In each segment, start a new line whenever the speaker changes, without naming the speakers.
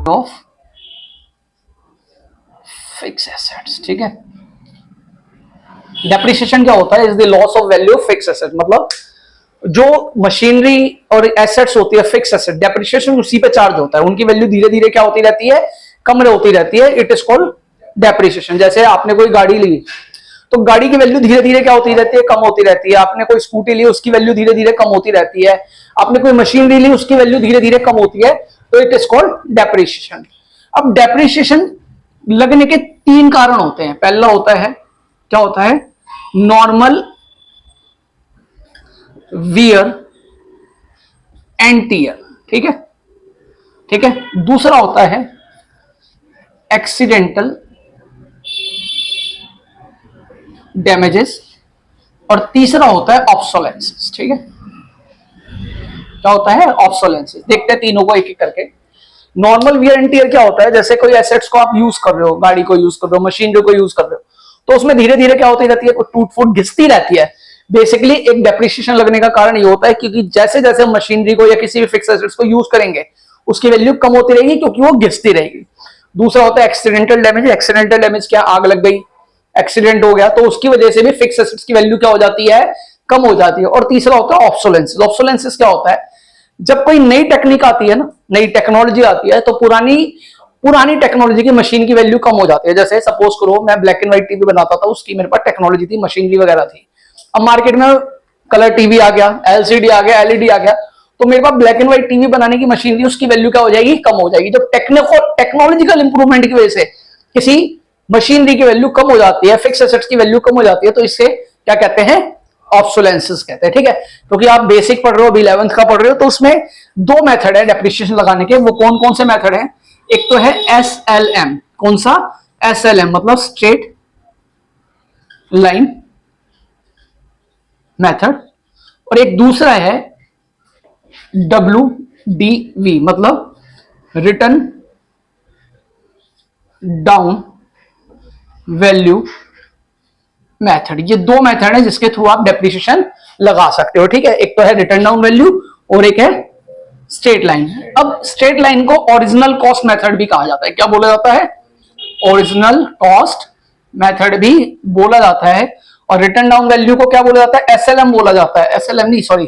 Of fix assets, ठीक है। Depreciation क्या होता है? Is the loss of value of fix asset, मतलब जो मशीनरी और एसेट्स होती है फिक्स एसेट, डेप्रिसिएशन उसी पे चार्ज होता है, उनकी वैल्यू धीरे धीरे क्या होती रहती है? कम होती रहती है। It is called depreciation. जैसे आपने कोई गाड़ी ली तो गाड़ी की वैल्यू धीरे धीरे क्या होती रहती है? कम होती रहती है। आपने कोई स्कूटी ली, उसकी वैल्यू धीरे धीरे कम होती रहती है। आपने कोई मशीनरी ली, उसकी वैल्यू धीरे धीरे कम होती है, तो इट इज कॉल्ड डेप्रिसिएशन। अब डेप्रिसिएशन लगने के तीन कारण होते हैं। पहला होता है, क्या होता है? नॉर्मल वियर एंड टियर, ठीक है, ठीक है। दूसरा होता है एक्सीडेंटल डैमेजेस, और तीसरा होता है ऑब्सोलेंसेस, ठीक है। क्या होता है? ऑब्सोलेंसेस। देखते हैं तीनों को एक एक करके। नॉर्मल वियर एंड टियर क्या होता है? जैसे कोई एसेट्स को आप यूज कर रहे हो, गाड़ी को यूज कर रहे हो, मशीनरी को यूज कर रहे हो, तो उसमें धीरे धीरे क्या होती रहती है? टूट फूट घिसती रहती है। बेसिकली एक डेप्रिसिएशन लगने का कारण ये होता है क्योंकि जैसे जैसे मशीनरी को या किसी भी फिक्स एसेट्स को यूज करेंगे उसकी वैल्यू कम होती रहेगी क्योंकि वो घिसती रहेगी। दूसरा होता है एक्सीडेंटल डैमेज। एक्सीडेंटल डैमेज क्या? आग लग गई, एक्सीडेंट हो गया, तो उसकी वजह से भी फिक्स एसेट्स की वैल्यू क्या हो जाती है? कम हो जाती है। और तीसरा होता है ऑब्सोलेंसेस। ऑब्सोलेंसेस क्या होता है? जब कोई नई टेक्निक आती है ना, नई टेक्नोलॉजी आती है, तो पुरानी पुरानी टेक्नोलॉजी की मशीन की वैल्यू कम हो जाती है। जैसे सपोज करो मैं ब्लैक एंड व्हाइट टीवी बनाता था, उसकी मेरे पास टेक्नोलॉजी थी, मशीनरी वगैरह थी। अब मार्केट में कलर टीवी आ गया, एलसीडी आ गया, एलईडी आ गया, तो मेरे पास ब्लैक एंड व्हाइट टीवी बनाने की मशीन थी, उसकी वैल्यू क्या हो जाएगी? कम हो जाएगी। जब टेक्नोलॉजिकल इंप्रूवमेंट की वजह से किसी मशीनरी की वैल्यू कम हो जाती है, फिक्स एसेट्स की वैल्यू कम हो जाती है, तो इससे क्या कहते हैं? ऑब्सोलेंसेस कहते हैं, ठीक है। क्योंकि आप बेसिक पढ़ रहे हो, अभी 11th का पढ़ रहे हो, तो उसमें दो मेथड है डेप्रिसिएशन लगाने के। वो कौन कौन से मेथड हैं? एक तो है एसएलएम। कौन सा? एसएलएम मतलब स्ट्रेट लाइन मेथड, और एक दूसरा है WDV मतलब रिटर्न डाउन वैल्यू मेथड। ये दो मेथड है जिसके थ्रू आप डेप्रिसिएशन लगा सकते हो, ठीक है। एक तो है रिटर्न डाउन वैल्यू और एक है स्ट्रेट लाइन। अब स्ट्रेट लाइन को ओरिजिनल कॉस्ट मेथड भी कहा जाता है। क्या बोला जाता है? ओरिजिनल कॉस्ट मेथड भी बोला जाता है। और रिटर्न डाउन वैल्यू को क्या बोला जाता है? एसएलएम बोला जाता है। एसएलएम नहीं, सॉरी,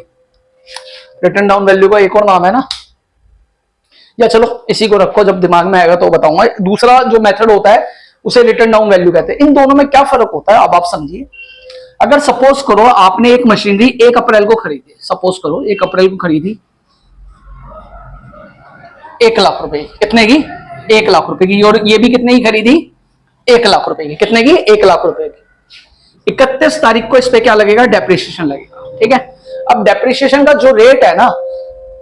रिटर्न डाउन वैल्यू का एक और नाम है ना, या चलो इसी को रखो, जब दिमाग में आएगा तो बताऊंगा। दूसरा जो मेथड होता है उसे रिटर्न डाउन वैल्यू कहते हैं। इन दोनों में क्या फर्क होता है अब आप समझिए। अगर सपोज करो आपने एक मशीनरी 1 अप्रैल को खरीदी, सपोज करो 1 अप्रैल को खरीदी 1 लाख रुपए की। कितने की? 1 लाख रुपए की। और ये भी कितने की खरीदी? 1 लाख रुपए की। कितने की? 1 लाख रुपए की। 31 तारीख को इस पे क्या लगेगा? डेप्रिसिएशन लगेगा, ठीक है। अब डेप्रिसिएशन का जो रेट है ना,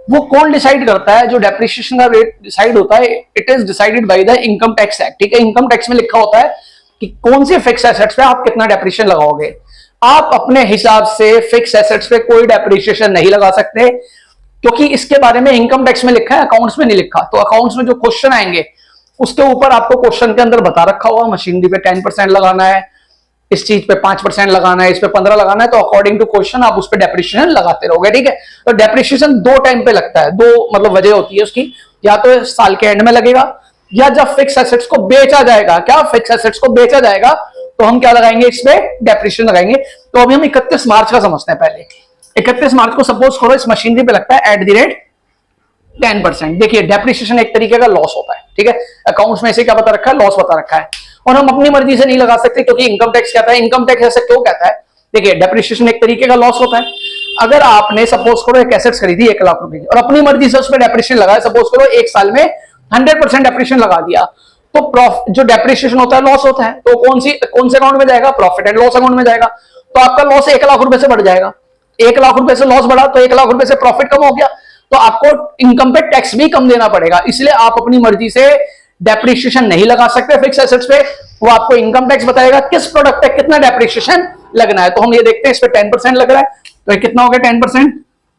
वो कौन डिसाइड करता है? जो डेप्रिसिएशन का रेट डिसाइड होता है, it is decided by the income tax act, ठीक है। इनकम टैक्स में लिखा होता है कि कौन से फिक्स एसेट्स पे आप कितना डेप्रिसिएशन लगाओगे। आप अपने हिसाब से फिक्स एसेट्स पे कोई डेप्रिसिएशन नहीं लगा सकते, क्योंकि इसके बारे में इनकम टैक्स में लिखा है, अकाउंट्स में नहीं लिखा। तो अकाउंट्स में जो क्वेश्चन आएंगे उसके ऊपर आपको क्वेश्चन के अंदर बता रखा होगा मशीनरी पे 10% लगाना है, इस चीज पे 5% लगाना है, इस पे 15 लगाना है, तो अकॉर्डिंग टू क्वेश्चन आप उस पे डेप्रिसिएशन लगाते रहोगे, ठीक है। तो डेप्रिसिएशन दो टाइम पे लगता है, दो मतलब वजह होती है उसकी, या तो साल के एंड में लगेगा, या जब फिक्स एसेट्स को बेचा जाएगा। क्या? फिक्स एसेट्स को बेचा जाएगा तो हम क्या लगाएंगे? इस पे डेप्रिसिएशन लगाएंगे। तो अभी हम 31 मार्च का समझते हैं। पहले 31 मार्च को सपोज करो इस मशीनरी पे लगता है @10%। देखिए डेप्रिसिएशन एक तरीके का लॉस होता है, ठीक है। अकाउंट्स में इसे क्या बता रखा है? लॉस बता रखा है। और हम अपनी मर्जी से नहीं लगा सकते क्योंकि इनकम टैक्स कहता है। इनकम टैक्स ऐसा क्यों कहता है? देखिए डेप्रिसिएशन एक तरीके का लॉस होता है। अगर आपने सपोज करो एक एसेट्स खरीदी 1 लाख रुपए की और अपनी मर्जी से उस पर डेप्रिसिएशन लगाया, सपोज करो 1 साल में 100% डेप्रिसिएशन लगा दिया, तो जो डेप्रिसिएशन होता है लॉस होता है। तो कौन से अकाउंट में जाएगा? प्रॉफिट एंड लॉस अकाउंट में जाएगा। तो आपका लॉस 1 लाख रुपए से बढ़ जाएगा। 1 लाख रुपए से लॉस बढ़ा तो 1 लाख रुपए से प्रॉफिट कम हो गया, तो आपको इनकम पे टैक्स भी कम देना पड़ेगा। इसलिए आप अपनी मर्जी से डेप्रिसिएशन नहीं लगा सकते फिक्स एसेट्स पे। वो आपको इनकम टैक्स बताएगा किस प्रोडक्ट पे कितना डेप्रिसिएशन लगना है। तो हम ये देखते हैं इस पे 10% लग रहा है, तो ये कितना हो गया? 10%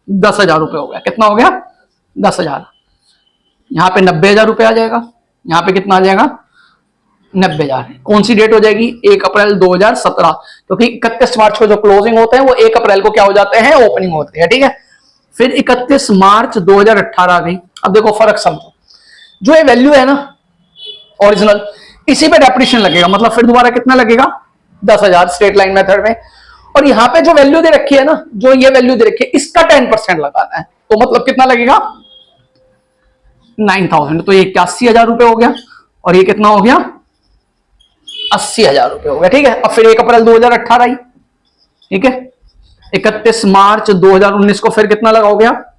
10,000 रुपए हो गया। कितना हो गया? 10,000। यहां पे 90,000 रुपए आ जाएगा। यहां पे कितना आ जाएगा? 90,000। कौन सी डेट हो जाएगी? 1 अप्रैल 2017, क्योंकि 31 मार्च को जो क्लोजिंग होते हैं वो 1 अप्रैल को क्या हो जाते हैं? ओपनिंग होते हैं, ठीक है। फिर 31 मार्च 2018 आ गई। अब देखो फर्क समझो, जो ये वैल्यू है ना ओरिजिनल, इसी पे डेप्रिसिएशन लगेगा, मतलब फिर दोबारा कितना लगेगा 10,000 स्ट्रेट लाइन मेथड में। और यहां पे जो वैल्यू दे रखी है ना, जो ये वैल्यू दे रखी है, इसका 10% लगाना है, तो मतलब कितना लगेगा 9,000। तो ये 81,000 रुपए हो गया और ये कितना हो गया 80,000 रुपए हो गया। ठीक है, अब फिर 1 अप्रैल 2018 आई, ठीक है, 31 मार्च 2019 को फिर कितना लगाओगे आप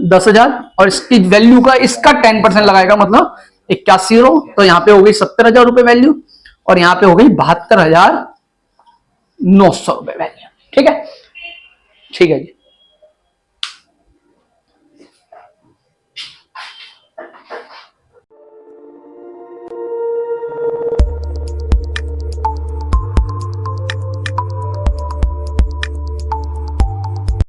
10,000 और इसकी वैल्यू का इसका 10% लगाएगा, मतलब 81 रो, तो यहां पे हो गई 70,000 रुपए वैल्यू और यहां पे हो गई 72,900 रुपए वैल्यू। ठीक है, ठीक है जी।